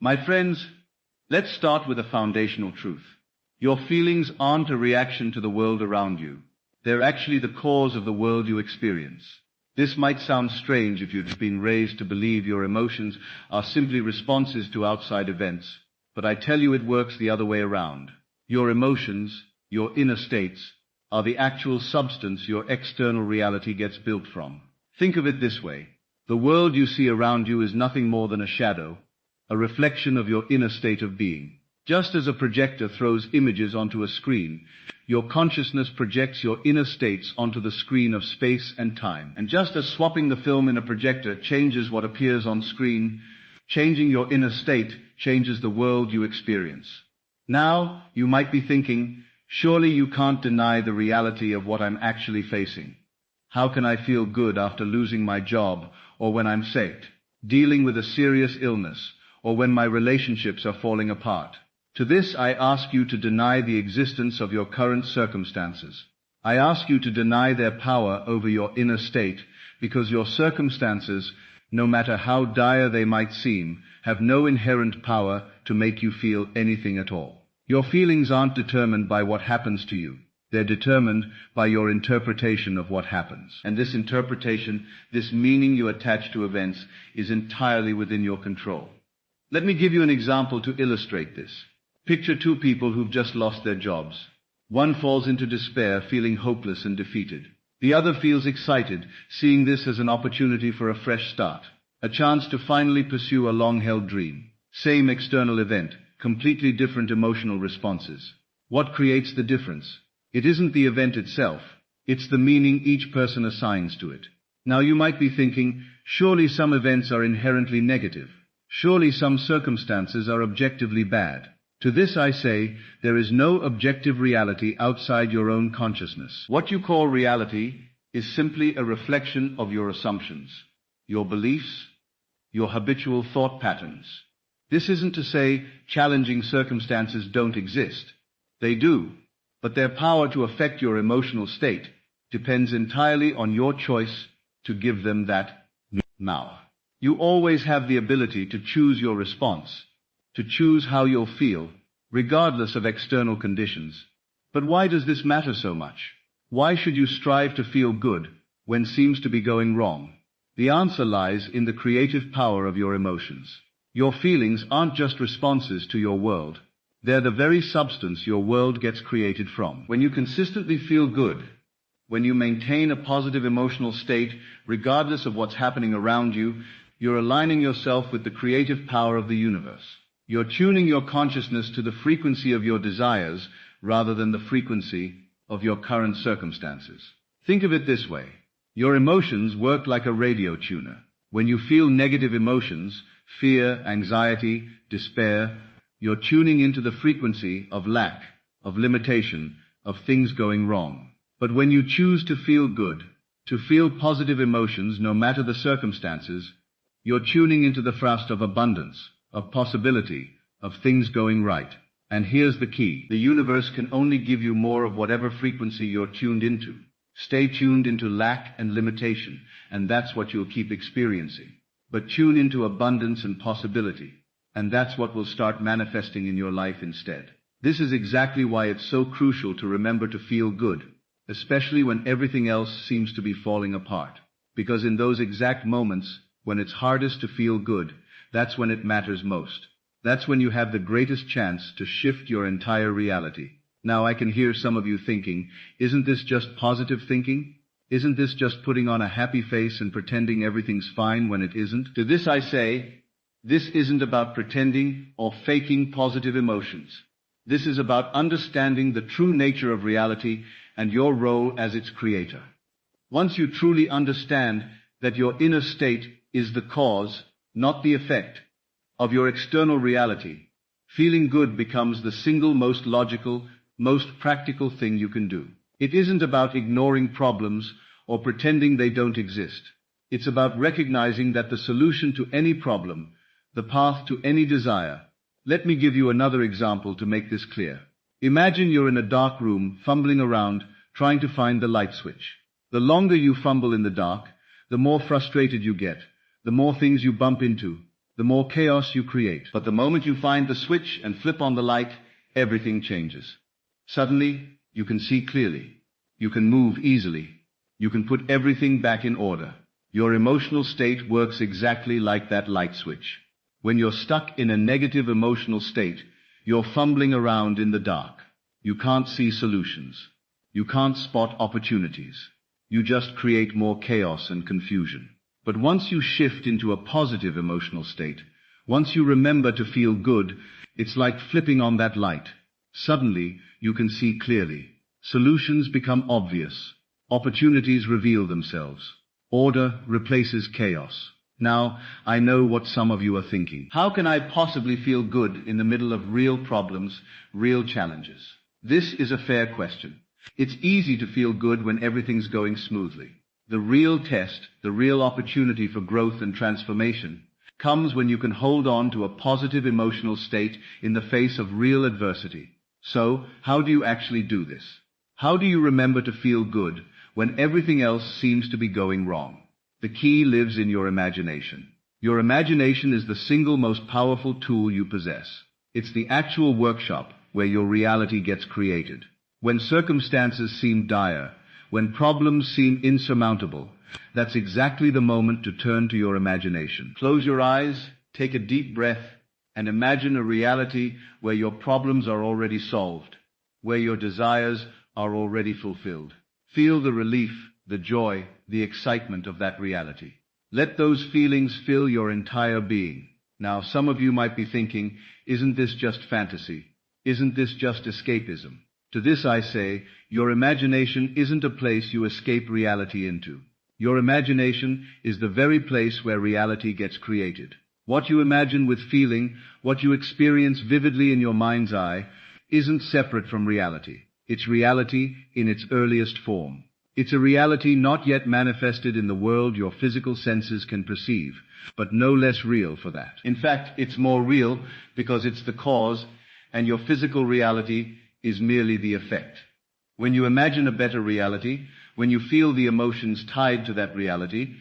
My friends, let's start with a foundational truth. Your feelings aren't a reaction to the world around you. They're actually the cause of the world you experience. This might sound strange if you've been raised to believe your emotions are simply responses to outside events, but I tell you it works the other way around. Your emotions, your inner states, are the actual substance your external reality gets built from. Think of it this way. The world you see around you is nothing more than a shadow, a reflection of your inner state of being. Just as a projector throws images onto a screen, your consciousness projects your inner states onto the screen of space and time. And just as swapping the film in a projector changes what appears on screen, changing your inner state changes the world you experience. Now, you might be thinking, surely you can't deny the reality of what I'm actually facing. How can I feel good after losing my job, or when I'm sick, dealing with a serious illness, or when my relationships are falling apart? To this I ask you to deny the existence of your current circumstances. I ask you to deny their power over your inner state, because your circumstances, no matter how dire they might seem, have no inherent power to make you feel anything at all. Your feelings aren't determined by what happens to you. They're determined by your interpretation of what happens. And this interpretation, this meaning you attach to events, is entirely within your control. Let me give you an example to illustrate this. Picture two people who've just lost their jobs. One falls into despair, feeling hopeless and defeated. The other feels excited, seeing this as an opportunity for a fresh start, a chance to finally pursue a long-held dream. Same external event, completely different emotional responses. What creates the difference? It isn't the event itself, it's the meaning each person assigns to it. Now you might be thinking, surely some events are inherently negative. Surely some circumstances are objectively bad. To this I say, there is no objective reality outside your own consciousness. What you call reality is simply a reflection of your assumptions, your beliefs, your habitual thought patterns. This isn't to say challenging circumstances don't exist. They do, but their power to affect your emotional state depends entirely on your choice to give them that now. You always have the ability to choose your response, to choose how you'll feel, regardless of external conditions. But why does this matter so much? Why should you strive to feel good when seems to be going wrong? The answer lies in the creative power of your emotions. Your feelings aren't just responses to your world. They're the very substance your world gets created from. When you consistently feel good, when you maintain a positive emotional state, regardless of what's happening around you, you're aligning yourself with the creative power of the universe. You're tuning your consciousness to the frequency of your desires rather than the frequency of your current circumstances. Think of it this way. Your emotions work like a radio tuner. When you feel negative emotions, fear, anxiety, despair, you're tuning into the frequency of lack, of limitation, of things going wrong. But when you choose to feel good, to feel positive emotions no matter the circumstances, you're tuning into the thrust of abundance, of possibility, of things going right. And here's the key. The universe can only give you more of whatever frequency you're tuned into. Stay tuned into lack and limitation, and that's what you'll keep experiencing. But tune into abundance and possibility, and that's what will start manifesting in your life instead. This is exactly why it's so crucial to remember to feel good, especially when everything else seems to be falling apart. Because in those exact moments, when it's hardest to feel good, that's when it matters most. That's when you have the greatest chance to shift your entire reality. Now I can hear some of you thinking, isn't this just positive thinking? Isn't this just putting on a happy face and pretending everything's fine when it isn't? To this I say, this isn't about pretending or faking positive emotions. This is about understanding the true nature of reality and your role as its creator. Once you truly understand that your inner state is the cause, not the effect, of your external reality, feeling good becomes the single most logical, most practical thing you can do. It isn't about ignoring problems or pretending they don't exist. It's about recognizing that the solution to any problem, the path to any desire. Let me give you another example to make this clear. Imagine you're in a dark room, fumbling around, trying to find the light switch. The longer you fumble in the dark, the more frustrated you get, the more things you bump into, the more chaos you create. But the moment you find the switch and flip on the light, everything changes. Suddenly, you can see clearly. You can move easily. You can put everything back in order. Your emotional state works exactly like that light switch. When you're stuck in a negative emotional state, you're fumbling around in the dark. You can't see solutions. You can't spot opportunities. You just create more chaos and confusion. But once you shift into a positive emotional state, once you remember to feel good, it's like flipping on that light. Suddenly, you can see clearly. Solutions become obvious. Opportunities reveal themselves. Order replaces chaos. Now, I know what some of you are thinking. How can I possibly feel good in the middle of real problems, real challenges? This is a fair question. It's easy to feel good when everything's going smoothly. The real test, the real opportunity for growth and transformation, comes when you can hold on to a positive emotional state in the face of real adversity. So, how do you actually do this? How do you remember to feel good when everything else seems to be going wrong? The key lives in your imagination. Your imagination is the single most powerful tool you possess. It's the actual workshop where your reality gets created. When circumstances seem dire, when problems seem insurmountable, that's exactly the moment to turn to your imagination. Close your eyes, take a deep breath, and imagine a reality where your problems are already solved, where your desires are already fulfilled. Feel the relief, the joy, the excitement of that reality. Let those feelings fill your entire being. Now, some of you might be thinking, isn't this just fantasy? Isn't this just escapism? To this I say, your imagination isn't a place you escape reality into. Your imagination is the very place where reality gets created. What you imagine with feeling, what you experience vividly in your mind's eye, isn't separate from reality. It's reality in its earliest form. It's a reality not yet manifested in the world your physical senses can perceive, but no less real for that. In fact, it's more real because it's the cause, and your physical reality is merely the effect. When you imagine a better reality, when you feel the emotions tied to that reality,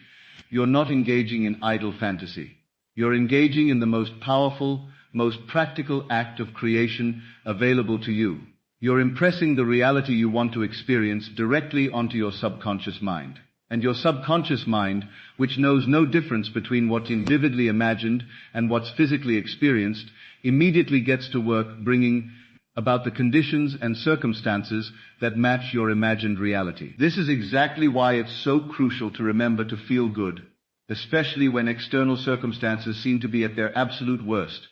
you're not engaging in idle fantasy. You're engaging in the most powerful, most practical act of creation available to you. You're impressing the reality you want to experience directly onto your subconscious mind. And your subconscious mind, which knows no difference between what's vividly imagined and what's physically experienced, immediately gets to work bringing about the conditions and circumstances that match your imagined reality. This is exactly why it's so crucial to remember to feel good, especially when external circumstances seem to be at their absolute worst.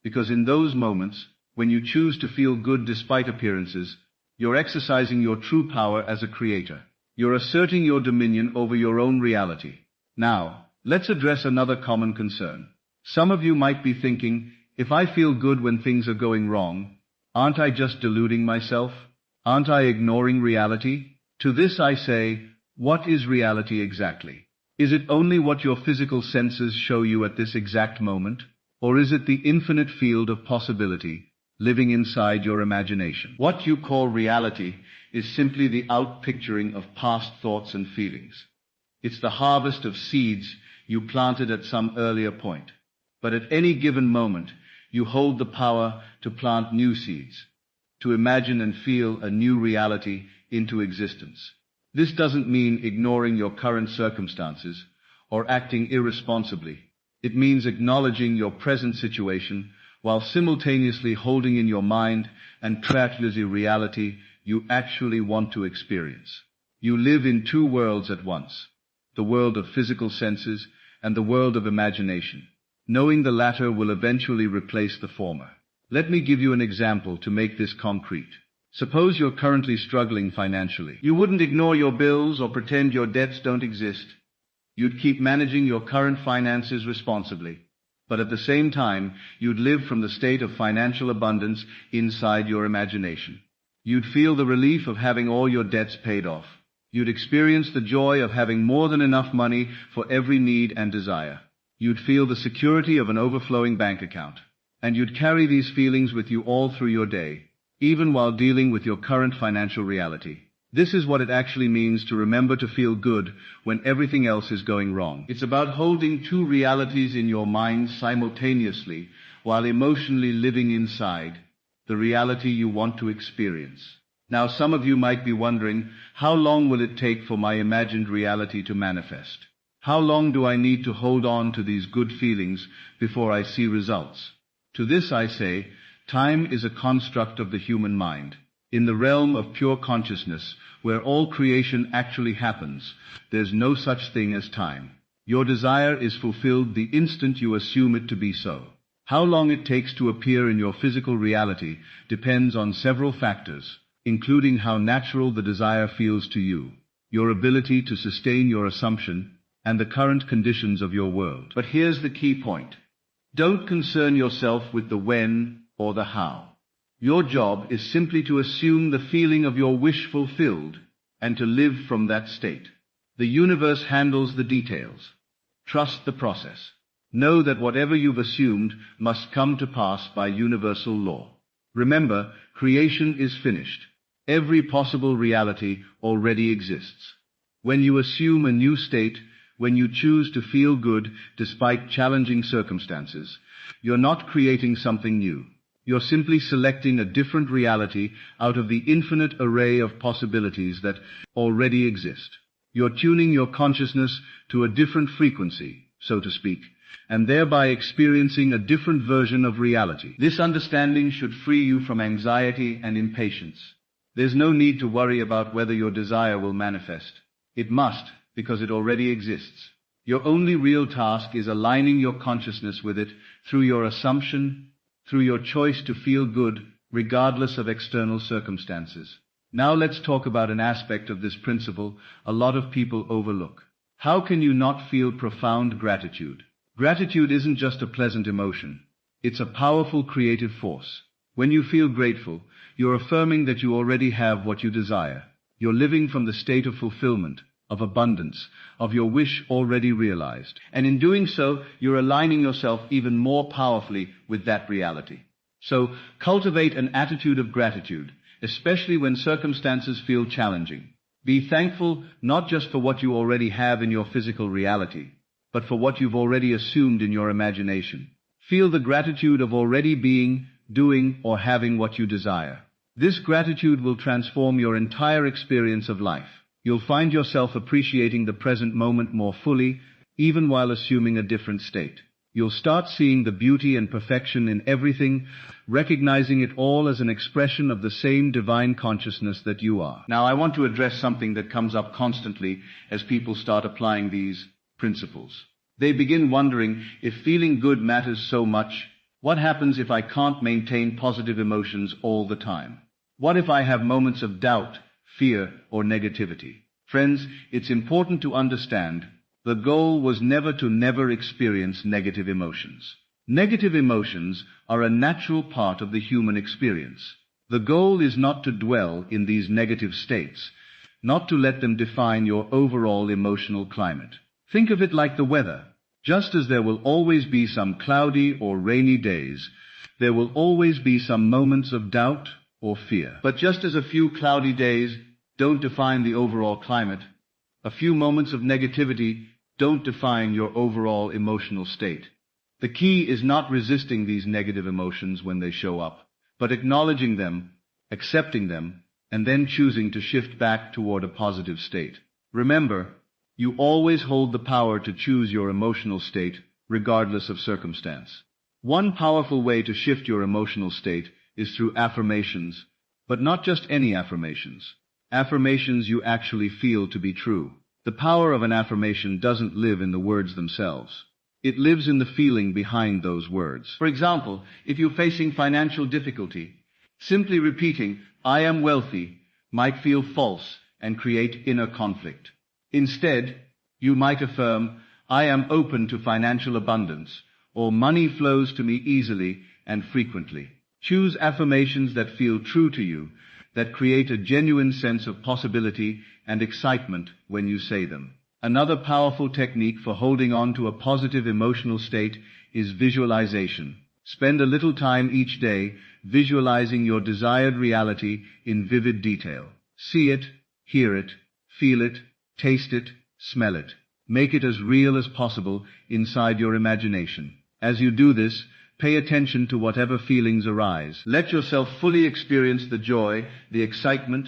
Because in those moments, when you choose to feel good despite appearances, you're exercising your true power as a creator. You're asserting your dominion over your own reality. Now, let's address another common concern. Some of you might be thinking, if I feel good when things are going wrong, aren't I just deluding myself? Aren't I ignoring reality? To this I say, what is reality exactly? Is it only what your physical senses show you at this exact moment? Or is it the infinite field of possibility living inside your imagination? What you call reality is simply the outpicturing of past thoughts and feelings. It's the harvest of seeds you planted at some earlier point. But at any given moment, you hold the power to plant new seeds, to imagine and feel a new reality into existence. This doesn't mean ignoring your current circumstances or acting irresponsibly. It means acknowledging your present situation while simultaneously holding in your mind and track the reality you actually want to experience. You live in two worlds at once, the world of physical senses and the world of imagination. Knowing the latter will eventually replace the former. Let me give you an example to make this concrete. Suppose you're currently struggling financially. You wouldn't ignore your bills or pretend your debts don't exist. You'd keep managing your current finances responsibly. But at the same time, you'd live from the state of financial abundance inside your imagination. You'd feel the relief of having all your debts paid off. You'd experience the joy of having more than enough money for every need and desire. You'd feel the security of an overflowing bank account. And you'd carry these feelings with you all through your day, even while dealing with your current financial reality. This is what it actually means to remember to feel good when everything else is going wrong. It's about holding two realities in your mind simultaneously while emotionally living inside the reality you want to experience. Now, some of you might be wondering, how long will it take for my imagined reality to manifest? How long do I need to hold on to these good feelings before I see results? To this I say, time is a construct of the human mind. In the realm of pure consciousness, where all creation actually happens, there's no such thing as time. Your desire is fulfilled the instant you assume it to be so. How long it takes to appear in your physical reality depends on several factors, including how natural the desire feels to you, your ability to sustain your assumption, and the current conditions of your world. But here's the key point. Don't concern yourself with the when or the how. Your job is simply to assume the feeling of your wish fulfilled and to live from that state. The universe handles the details. Trust the process. Know that whatever you've assumed must come to pass by universal law. Remember, creation is finished. Every possible reality already exists. When you assume a new state, when you choose to feel good despite challenging circumstances, you're not creating something new. You're simply selecting a different reality out of the infinite array of possibilities that already exist. You're tuning your consciousness to a different frequency, so to speak, and thereby experiencing a different version of reality. This understanding should free you from anxiety and impatience. There's no need to worry about whether your desire will manifest. It must, because it already exists. Your only real task is aligning your consciousness with it through your assumption, through your choice to feel good, regardless of external circumstances. Now let's talk about an aspect of this principle a lot of people overlook. How can you not feel profound gratitude? Gratitude isn't just a pleasant emotion. It's a powerful creative force. When you feel grateful, you're affirming that you already have what you desire. You're living from the state of fulfillment, of abundance, of your wish already realized. And in doing so, you're aligning yourself even more powerfully with that reality. So, cultivate an attitude of gratitude, especially when circumstances feel challenging. Be thankful not just for what you already have in your physical reality, but for what you've already assumed in your imagination. Feel the gratitude of already being, doing, or having what you desire. This gratitude will transform your entire experience of life. You'll find yourself appreciating the present moment more fully, even while assuming a different state. You'll start seeing the beauty and perfection in everything, recognizing it all as an expression of the same divine consciousness that you are. Now, I want to address something that comes up constantly as people start applying these principles. They begin wondering, if feeling good matters so much, what happens if I can't maintain positive emotions all the time? What if I have moments of doubt, fear, or negativity? Friends, it's important to understand the goal was never to never experience negative emotions. Negative emotions are a natural part of the human experience. The goal is not to dwell in these negative states, not to let them define your overall emotional climate. Think of it like the weather. Just as there will always be some cloudy or rainy days, there will always be some moments of doubt or fear. But just as a few cloudy days don't define the overall climate, a few moments of negativity don't define your overall emotional state. The key is not resisting these negative emotions when they show up, but acknowledging them, accepting them, and then choosing to shift back toward a positive state. Remember, you always hold the power to choose your emotional state, regardless of circumstance. One powerful way to shift your emotional state is through affirmations, but not just any affirmations. Affirmations you actually feel to be true. The power of an affirmation doesn't live in the words themselves. It lives in the feeling behind those words. For example, if you're facing financial difficulty, simply repeating, "I am wealthy," might feel false and create inner conflict. Instead, you might affirm, "I am open to financial abundance," or "money flows to me easily and frequently." Choose affirmations that feel true to you, that create a genuine sense of possibility and excitement when you say them. Another powerful technique for holding on to a positive emotional state is visualization. Spend a little time each day visualizing your desired reality in vivid detail. See it, hear it, feel it, taste it, smell it. Make it as real as possible inside your imagination. As you do this, pay attention to whatever feelings arise. Let yourself fully experience the joy, the excitement,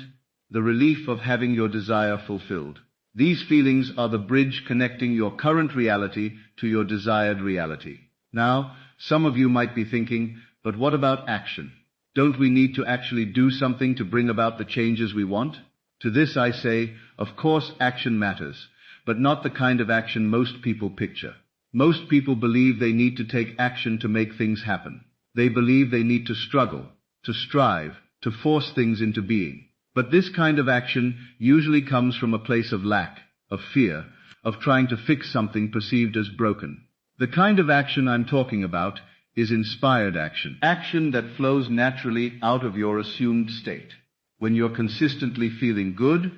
the relief of having your desire fulfilled. These feelings are the bridge connecting your current reality to your desired reality. Now, some of you might be thinking, but what about action? Don't we need to actually do something to bring about the changes we want? To this I say, of course action matters, but not the kind of action most people picture. Most people believe they need to take action to make things happen. They believe they need to struggle, to strive, to force things into being. But this kind of action usually comes from a place of lack, of fear, of trying to fix something perceived as broken. The kind of action I'm talking about is inspired action. Action that flows naturally out of your assumed state. When you're consistently feeling good,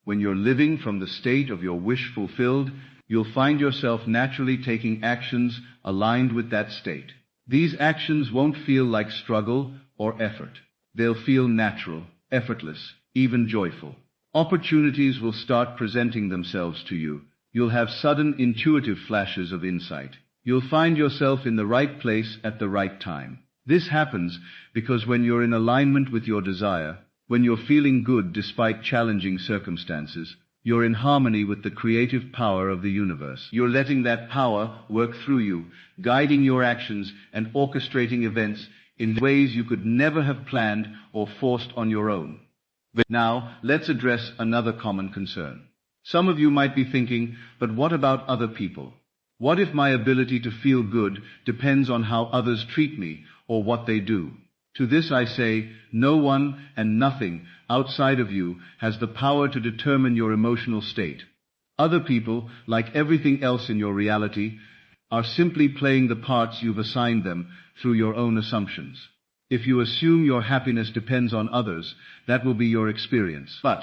when you're living from the state of your wish fulfilled, you'll find yourself naturally taking actions aligned with that state. These actions won't feel like struggle or effort. They'll feel natural, effortless, even joyful. Opportunities will start presenting themselves to you. You'll have sudden intuitive flashes of insight. You'll find yourself in the right place at the right time. This happens because when you're in alignment with your desire, when you're feeling good despite challenging circumstances, you're in harmony with the creative power of the universe. You're letting that power work through you, guiding your actions and orchestrating events in ways you could never have planned or forced on your own. Now, let's address another common concern. Some of you might be thinking, but what about other people? What if my ability to feel good depends on how others treat me or what they do? To this I say, no one and nothing outside of you has the power to determine your emotional state. Other people, like everything else in your reality, are simply playing the parts you've assigned them through your own assumptions. If you assume your happiness depends on others, that will be your experience. But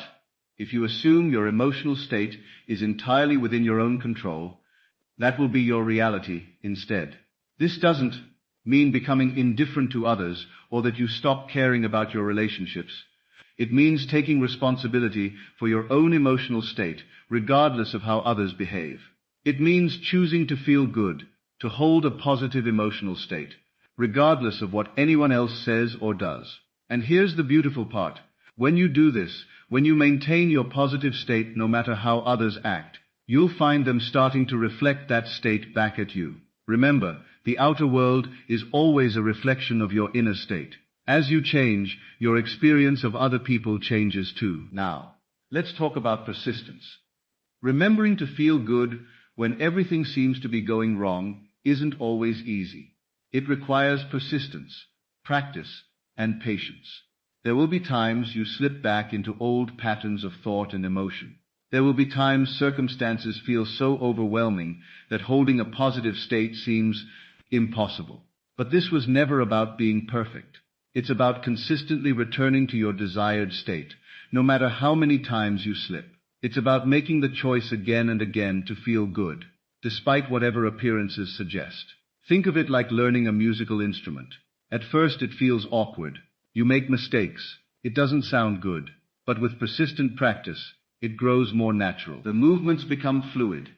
if you assume your emotional state is entirely within your own control, that will be your reality instead. This doesn't mean becoming indifferent to others or that you stop caring about your relationships. It means taking responsibility for your own emotional state, regardless of how others behave. It means choosing to feel good, to hold a positive emotional state, regardless of what anyone else says or does. And here's the beautiful part. When you do this, when you maintain your positive state no matter how others act, you'll find them starting to reflect that state back at you. Remember, the outer world is always a reflection of your inner state. As you change, your experience of other people changes too. Now, let's talk about persistence. Remembering to feel good when everything seems to be going wrong isn't always easy. It requires persistence, practice, and patience. There will be times you slip back into old patterns of thought and emotion. There will be times circumstances feel so overwhelming that holding a positive state seems impossible. But this was never about being perfect. It's about consistently returning to your desired state, no matter how many times you slip. It's about making the choice again and again to feel good, despite whatever appearances suggest. Think of it like learning a musical instrument. At first it feels awkward. You make mistakes. It doesn't sound good. But with persistent practice, it grows more natural. The movements become fluid.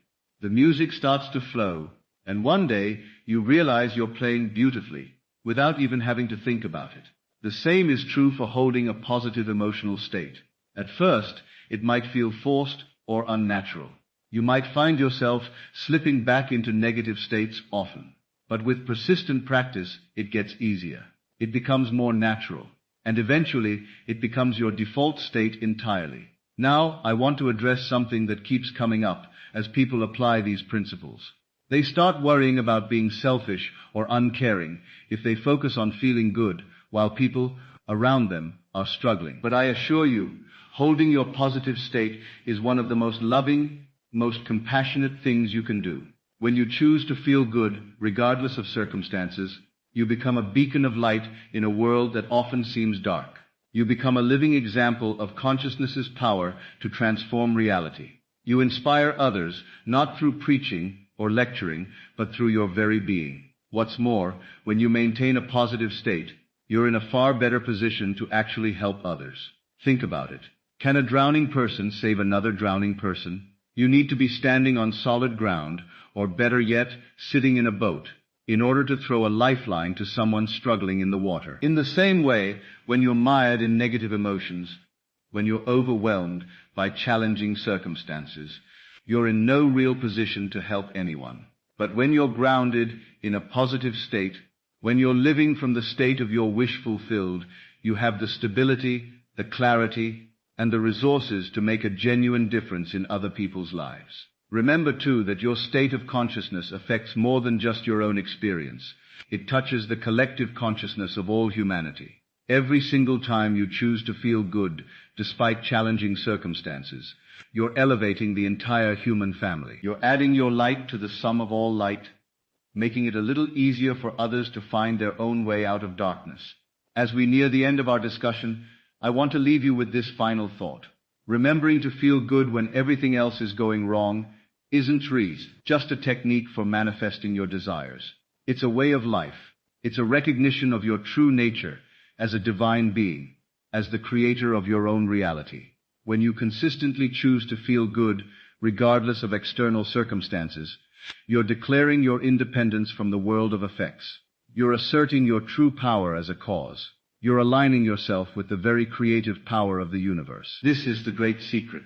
The music starts to flow. And one day, you realize you're playing beautifully, without even having to think about it. The same is true for holding a positive emotional state. At first, it might feel forced or unnatural. You might find yourself slipping back into negative states often. But with persistent practice, it gets easier. It becomes more natural. And eventually, it becomes your default state entirely. Now, I want to address something that keeps coming up as people apply these principles. They start worrying about being selfish or uncaring if they focus on feeling good while people around them are struggling. But I assure you, holding your positive state is one of the most loving, most compassionate things you can do. When you choose to feel good, regardless of circumstances, you become a beacon of light in a world that often seems dark. You become a living example of consciousness's power to transform reality. You inspire others, not through preaching or lecturing, but through your very being. What's more, when you maintain a positive state, you're in a far better position to actually help others. Think about it. Can a drowning person save another drowning person? You need to be standing on solid ground, or better yet, sitting in a boat, in order to throw a lifeline to someone struggling in the water. In the same way, when you're mired in negative emotions, when you're overwhelmed by challenging circumstances, you're in no real position to help anyone. But when you're grounded in a positive state, when you're living from the state of your wish fulfilled, you have the stability, the clarity, and the resources to make a genuine difference in other people's lives. Remember, too, that your state of consciousness affects more than just your own experience. It touches the collective consciousness of all humanity. Every single time you choose to feel good, despite challenging circumstances, you're elevating the entire human family. You're adding your light to the sum of all light, making it a little easier for others to find their own way out of darkness. As we near the end of our discussion, I want to leave you with this final thought. Remembering to feel good when everything else is going wrong isn't just a technique for manifesting your desires. It's a way of life. It's a recognition of your true nature as a divine being, as the creator of your own reality. When you consistently choose to feel good, regardless of external circumstances, you're declaring your independence from the world of effects. You're asserting your true power as a cause. You're aligning yourself with the very creative power of the universe. This is the great secret,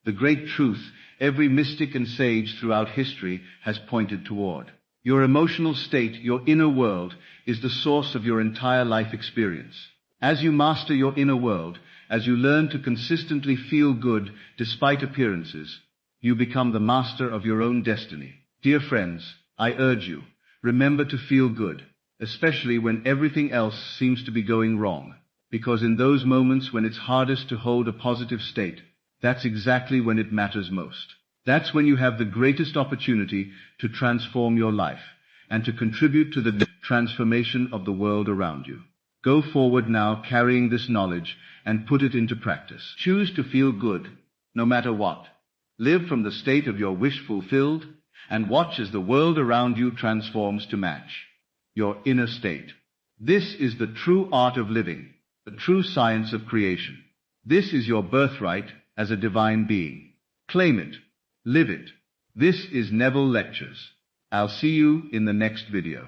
the great truth every mystic and sage throughout history has pointed toward. Your emotional state, your inner world, is the source of your entire life experience. As you master your inner world, as you learn to consistently feel good despite appearances, you become the master of your own destiny. Dear friends, I urge you, remember to feel good, especially when everything else seems to be going wrong, because in those moments when it's hardest to hold a positive state, that's exactly when it matters most. That's when you have the greatest opportunity to transform your life and to contribute to the transformation of the world around you. Go forward now carrying this knowledge and put it into practice. Choose to feel good, no matter what. Live from the state of your wish fulfilled, and watch as the world around you transforms to match your inner state. This is the true art of living, the true science of creation. This is your birthright as a divine being. Claim it. Live it. This is Neville Lectures. I'll see you in the next video.